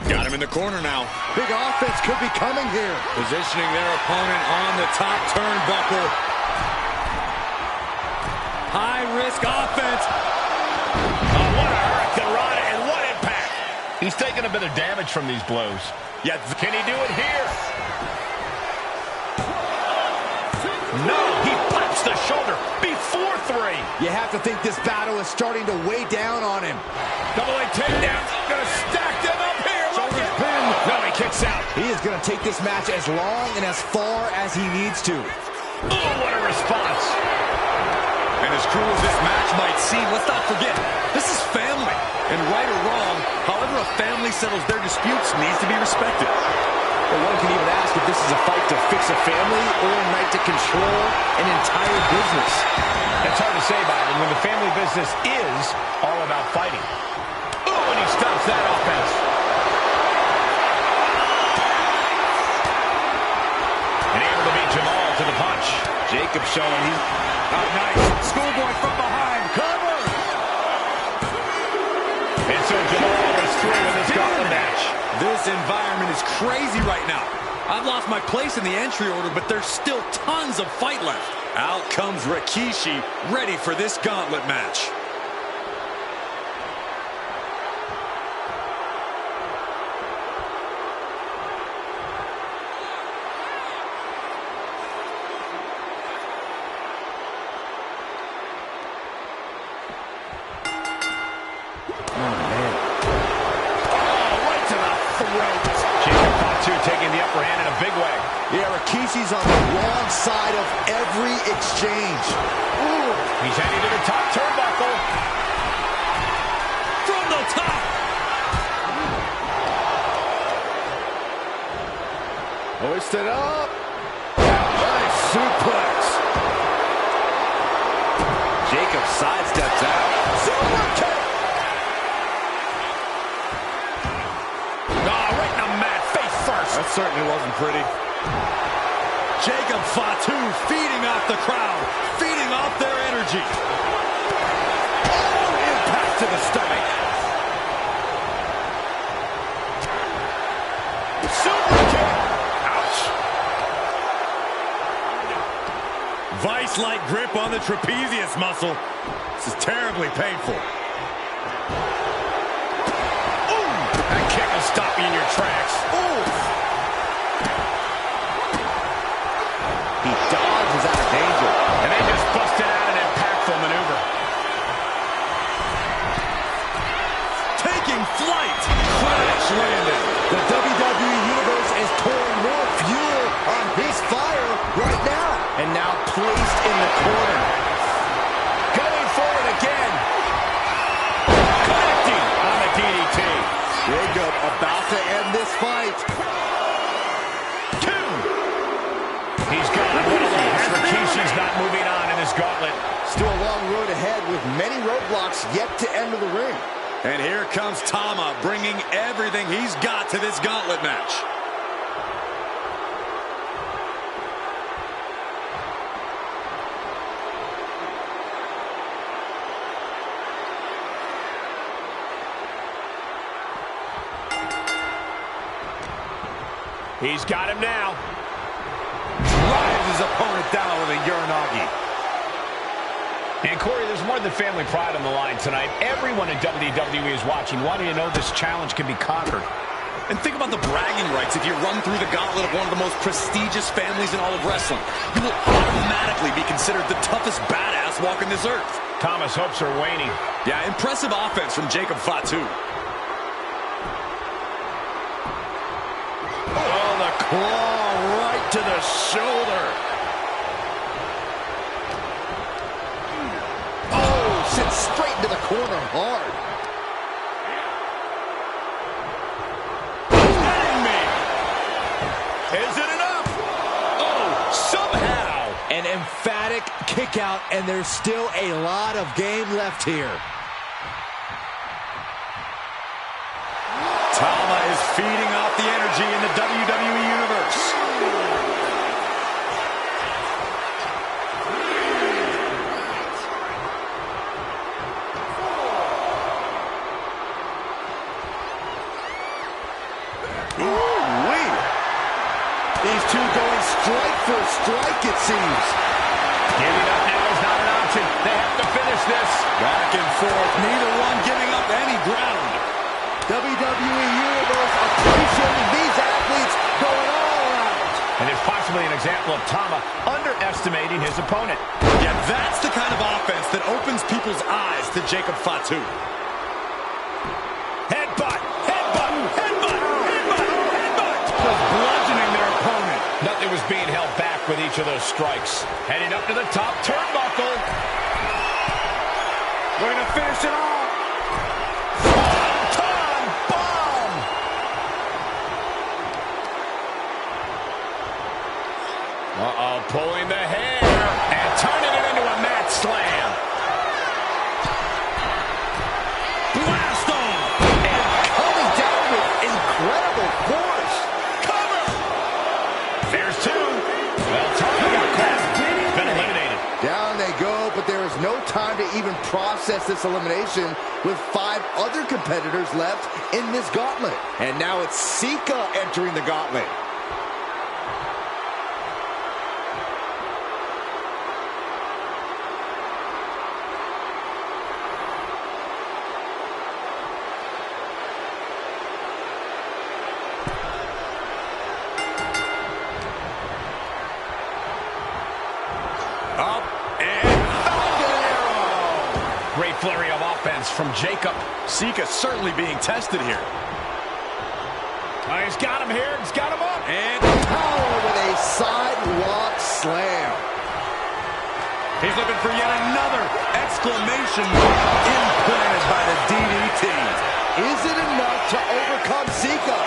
Got him in the corner now. Big offense could be coming here. Positioning their opponent on the top turnbuckle. High-risk offense. Oh, what a hurricane and what impact. He's taking a bit of damage from these blows. Yeah, can he do it here? No, he pops the shoulder before three. You have to think this battle is starting to weigh down on him. Double leg takedown. Gonna stack them up here. Shoulders pinned. No, he kicks out. He is going to take this match as long and as far as he needs to. Oh, what a response. And as cruel as this match might seem, let's not forget, this is family. And right or wrong, however a family settles their disputes needs to be respected. Well, one can even ask if this is a fight to fix a family or a night to control an entire business. It's hard to say, Byron, when the family business is all about fighting. Oh, and he stops that offense. And able to beat Jamal to the punch. Jacob showing he's nice. Schoolboy from behind. Cover! And so Jamal is through in this gauntlet match. This environment is crazy right now. I've lost my place in the entry order, but there's still tons of fight left. Out comes Rikishi, ready for this gauntlet match. Taking the upper hand in a big way. Yeah, Rikishi's on the wrong side of every exchange. Ooh. He's heading to the top turnbuckle. From the top. Hoisted up. Nice suplex. Jacob sidesteps out. Super kick. That certainly wasn't pretty. Jacob Fatu feeding off the crowd, feeding off their energy. Oh, impact to the stomach. Super kick. Ouch. Vice-like grip on the trapezius muscle. This is terribly painful. Ooh, that kick will stop you in your tracks. Ooh. He dodges out of danger. And they just busted out an impactful maneuver. Taking flight. Crash landing. The WWE Universe is pouring more fuel on his fire right now. And now placed in the corner. Going forward again. Connecting on the DDT. Jacob about to end this fight. He's got it. Rikishi's not moving on in this gauntlet. Still a long road ahead with many roadblocks yet to enter the ring. And here comes Tama, bringing everything he's got to this gauntlet match. He's got him now. Drives his opponent down with a Uranagi. And Corey, there's more than family pride on the line tonight. Everyone in WWE is watching, wanting to know this challenge can be conquered. And think about the bragging rights. If you run through the gauntlet of one of the most prestigious families in all of wrestling, you will automatically be considered the toughest badass walking this earth. Thomas' hopes are waning. Yeah, impressive offense from Jacob Fatu. Oh, the claw right to the shoulder. Oh, sent straight into the corner hard. Is it enough? Oh, somehow. An emphatic kick out, and there's still a lot of game left here. Tama is feeding off the energy in the WWE Universe. strike, it seems. Giving up now is not an option. They have to finish this. Back and forth, neither one giving up any ground. WWE Universe appreciating these athletes going all out. And it's possibly an example of Tama underestimating his opponent. Yeah, that's the kind of offense that opens people's eyes to Jacob Fatu. Headbutt, headbutt, headbutt, headbutt, headbutt. Just bludgeoning their opponent. Nothing was being held back with each of those strikes. Heading up to the top turnbuckle. We're going to finish it off. Tom bomb. Uh-oh, pulling the hair and turning it into a mat slam. Blast off. And coming down with incredible force. Cover. There's two. Well, Tama got caught. Been eliminated. Down they go, but there is no time to even process this elimination with 5 other competitors left in this gauntlet. And now it's Sika entering the gauntlet. Up and found an arrow. Great flurry of offense from Jacob. Sika certainly being tested here. Oh, he's got him here. He's got him up. And Power with a sidewalk slam. he's looking for yet another exclamation mark implanted by the DDT. Is it enough to overcome Sika?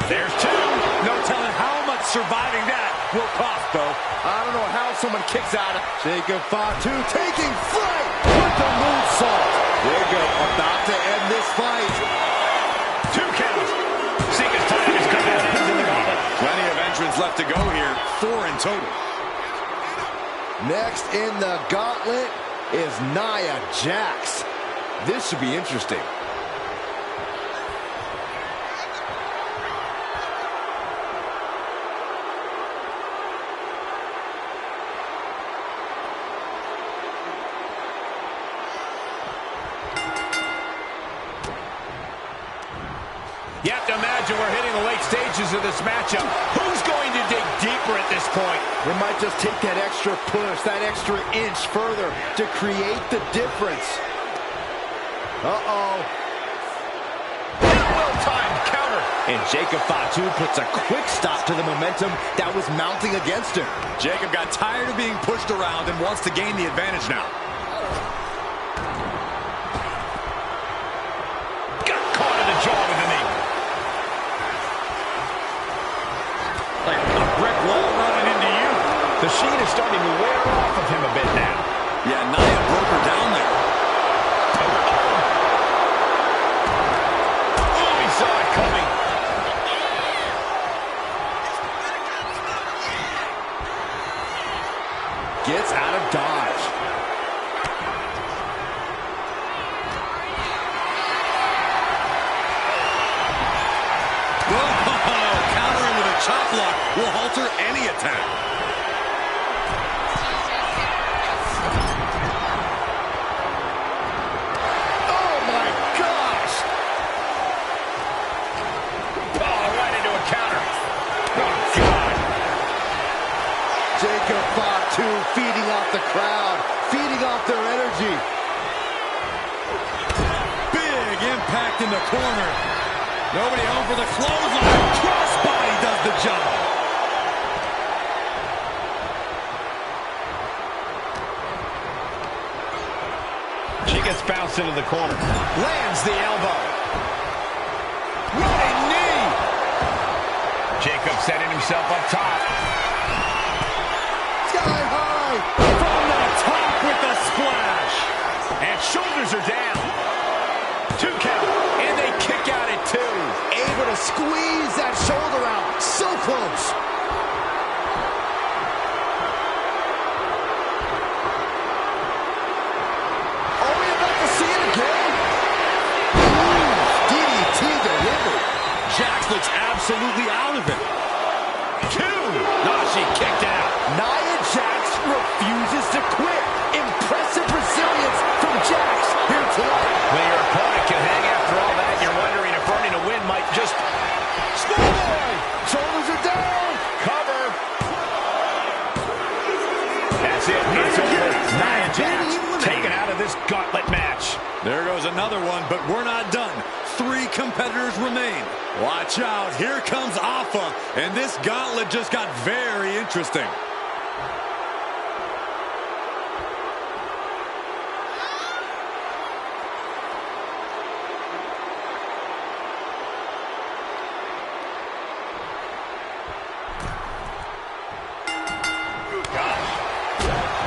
There's two. No telling how much surviving that will cost, though. I don't know how someone kicks out of Jacob Fatu taking flight with the moonsault. Jacob about to end this fight. 2 counts. Sika's time is coming up in the gauntlet. Plenty of entrants left to go here. 4 in total. Next in the gauntlet is Nia Jax. This should be interesting. You have to imagine we're hitting the late stages of this matchup. Who's going to dig deeper at this point? They might just take that extra push, that extra inch further to create the difference. Uh-oh. Well-timed counter. And Jacob Fatu puts a quick stop to the momentum that was mounting against him. Jacob got tired of being pushed around and wants to gain the advantage now. Got caught in the jaw with the knee. Like a brick wall running into you. The sheet is starting to wear off of him a bit now. Yeah, Nia broke her down there. Oh, he saw it coming. Gets out of dodge. Oh, countering with a chop block will halter any attack. Oh my gosh! Oh, right into a counter. Oh, God. Jacob Fatu feeding off the crowd, feeding off their energy. Big impact in the corner. Nobody home for the clothesline. Crossbody does the job. She gets bounced into the corner. Lands the elbow. Running knee. Jacob setting himself up top. Sky high! From the top with the splash. And shoulders are down. 2 count. And they kick out at 2. Able to squeeze that shoulder out. So close. Are we about to see it again? DDT delivered. Jax looks absolutely out of it. 2. No, she kicked out. Nia impact. Taken out of this gauntlet match. There goes another one, but we're not done. 3 competitors remain. Watch out. Here comes Alpha, and this gauntlet just got very interesting.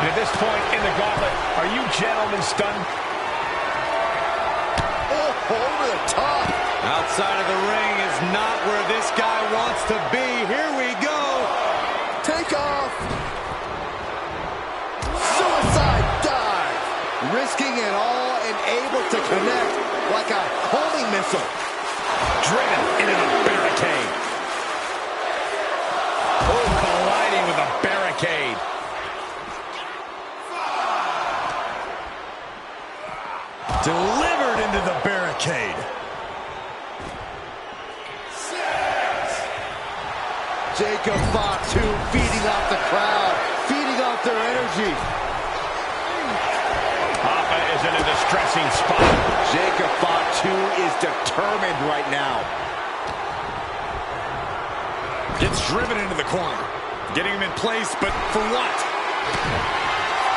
At this point in the gauntlet, are you gentlemen stunned? Oh, over the top. Outside of the ring is not where this guy wants to be. Here we go. Take off. Suicide dive. Risking it all and able to connect like a homing missile. Driven into the barricade. Oh, colliding with a barricade. Delivered into the barricade. 6. Jacob Fatu feeding off the crowd, feeding off their energy. Papa is in a distressing spot. Jacob Fatu is determined right now. Gets driven into the corner. Getting him in place, but for what?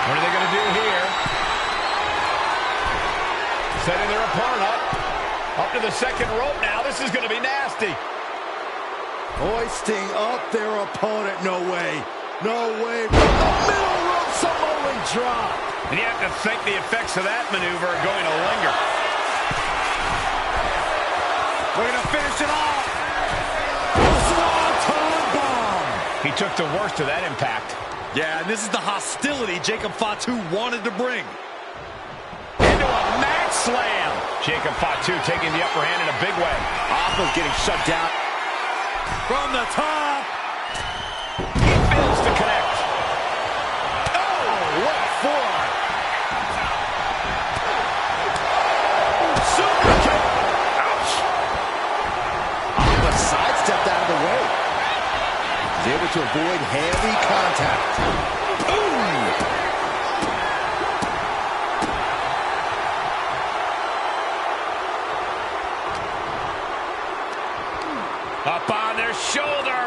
What are they going to do here? Setting their opponent up to the second rope now. This is going to be nasty. Hoisting up their opponent. No way. No way. From the middle rope, Samoan drop. And you have to think the effects of that maneuver are going to linger. Looking to finish it off. Swanton bomb. He took the worst of that impact. Yeah, and this is the hostility Jacob Fatu wanted to bring. Into a mat slam. Jacob Fatu taking the upper hand in a big way. Alpha's getting shut down. From the top. He fails to connect. Oh, what for? Super kick. Ouch. Alpha sidestepped out of the way. He's able to avoid heavy contact. Boom! Up on their shoulder.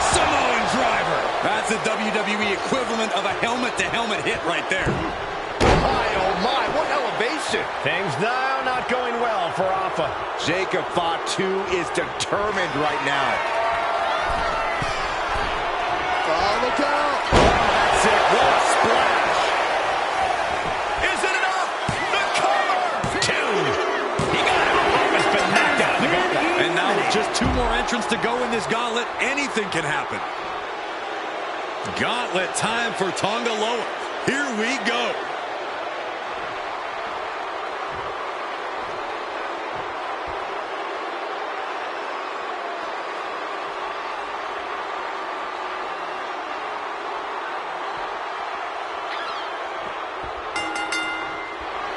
Samoan driver. That's the WWE equivalent of a helmet-to-helmet hit right there. My, oh my, what elevation. Things now not going well for Alpha. Jacob Fatu is determined right now. Oh, look out. That's it. What a splash. Is it enough? The cover. 2. He got it. Alpha's been knocked out of the gauntlet. And now with just 2 more entrants to go in this gauntlet, anything can happen. Gauntlet time for Tonga Loa. Here we go.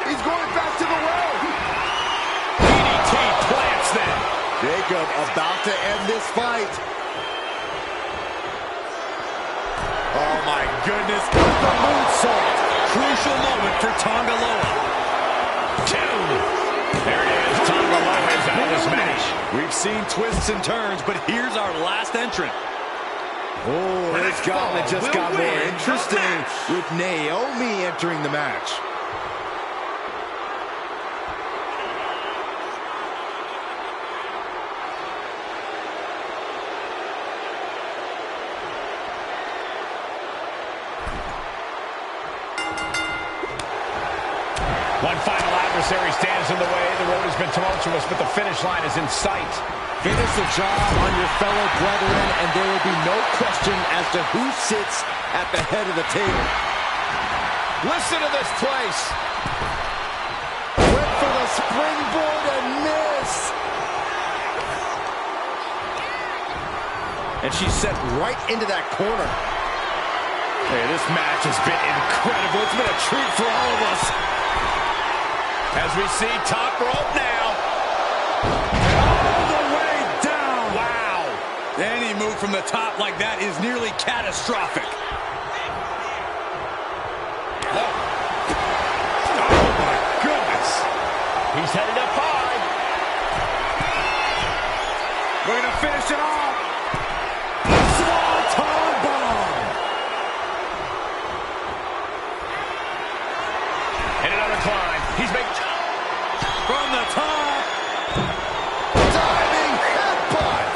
He's going back to the well. DDT plants them. Jacob about to end this fight. Oh my goodness. The moonsault. Crucial moment for Tonga Loa. 2. There it is. Tonga Loa is out of this match. We've seen twists and turns, but here's our last entrant. Oh, this gauntlet just got more interesting with Naomi entering the match. One final adversary stands in the way. The road has been tumultuous, but the finish line is in sight. Finish the job on your fellow brethren, and there will be no question as to who sits at the head of the table. Listen to this place. Went for the springboard and missed. And she's set right into that corner. Hey, this match has been incredible. It's been a treat for all of us. As we see top rope now. All the way down. Wow. Any move from the top like that is nearly catastrophic. He's headed up high. We're going to finish it off. Swanton bomb. And another climb. He's making... From the top. Diving headbutt.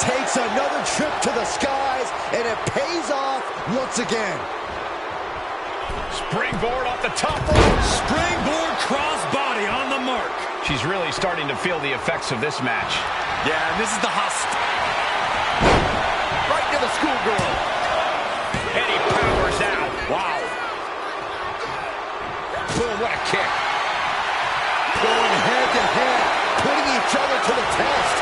Takes another trip to the skies, and it pays off once again. Springboard off the top rope. Springboard crossbody on the mark. She's really starting to feel the effects of this match. Yeah, and this is the Right to the schoolgirl. And he powers out. Wow. Boom, what a kick. Going head to head, putting each other to the test.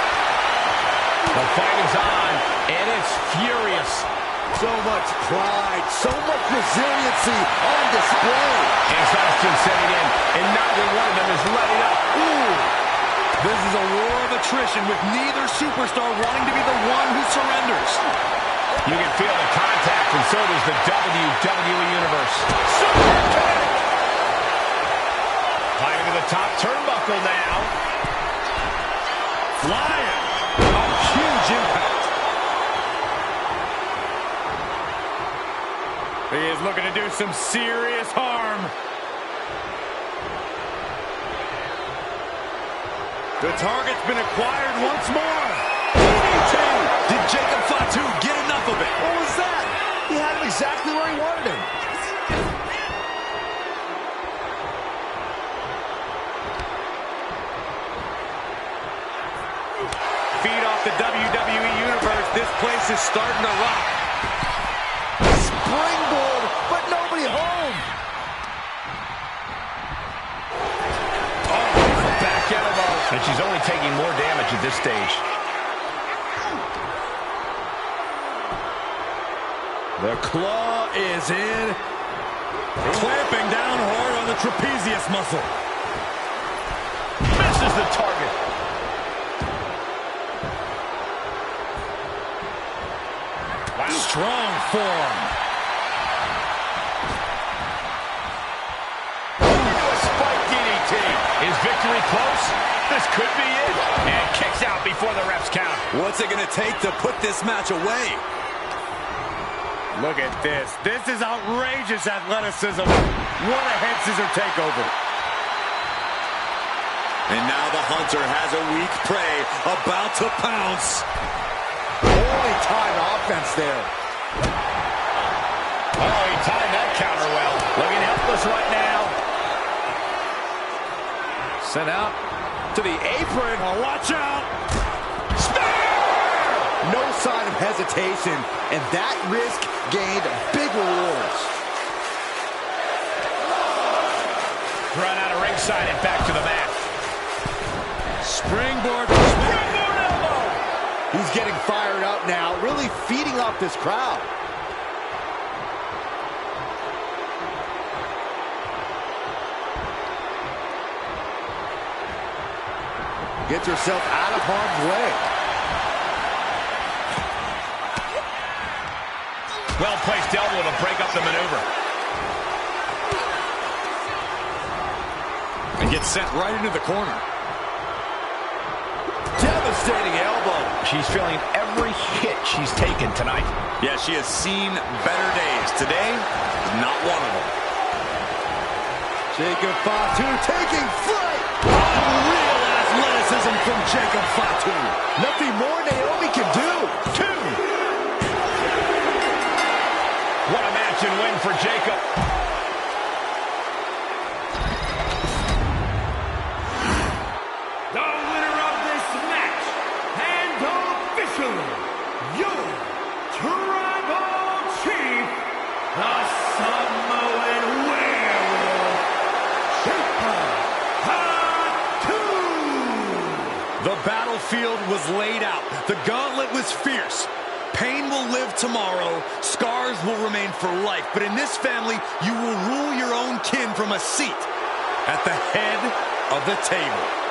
The fight is on, and it's furious. So much pride, so much resiliency on display. Exhaustion setting in, and neither one of them is letting up. Ooh. This is a war of attrition with neither superstar wanting to be the one who surrenders. You can feel the contact, and so does the WWE Universe. Super kick! Climbing to the top turnbuckle now. Flying. A huge impact. He is looking to do some serious harm. The target's been acquired once more. DDT. Did Jacob Fatu get enough of it? What was that? He had him exactly where he wanted him. Feed off the WWE Universe. This place is starting to rock. Springboard, but nobody home. Back elbow. And she's only taking more damage at this stage. The claw is in. Clamping down hard on the trapezius muscle. Misses the target. Wow. Strong form. Into a spike DDT. Is victory close? This could be it. And kicks out before the refs count. What's it going to take to put this match away? Look at this. This is outrageous athleticism. What a head scissor takeover. And now the hunter has a weak prey about to pounce. Holy time offense there. Oh, he timed that counter well. Looking helpless right now. Sent out to the apron. Oh, watch out. No sign of hesitation, and that risk gained big rewards. Run out of ringside and back to the mat. Springboard. Springboard elbow. He's getting fired up now, really feeding off this crowd. Gets herself out of harm's way. Well-placed elbow to break up the maneuver. And gets sent right into the corner. Devastating elbow. She's feeling every hit she's taken tonight. Yeah, she has seen better days. Today, not one of them. Jacob Fatu taking flight. Unreal athleticism from Jacob Fatu. Nothing more Naomi can do. Two. What a match and win for Jacob. The winner of this match, and officially, your tribal chief, the Samoan werewolf, Jacob Fatu. The battlefield was laid out. The gauntlet was fierce. Pain will live tomorrow. Scars will remain for life. But in this family, you will rule your own kin from a seat at the head of the table.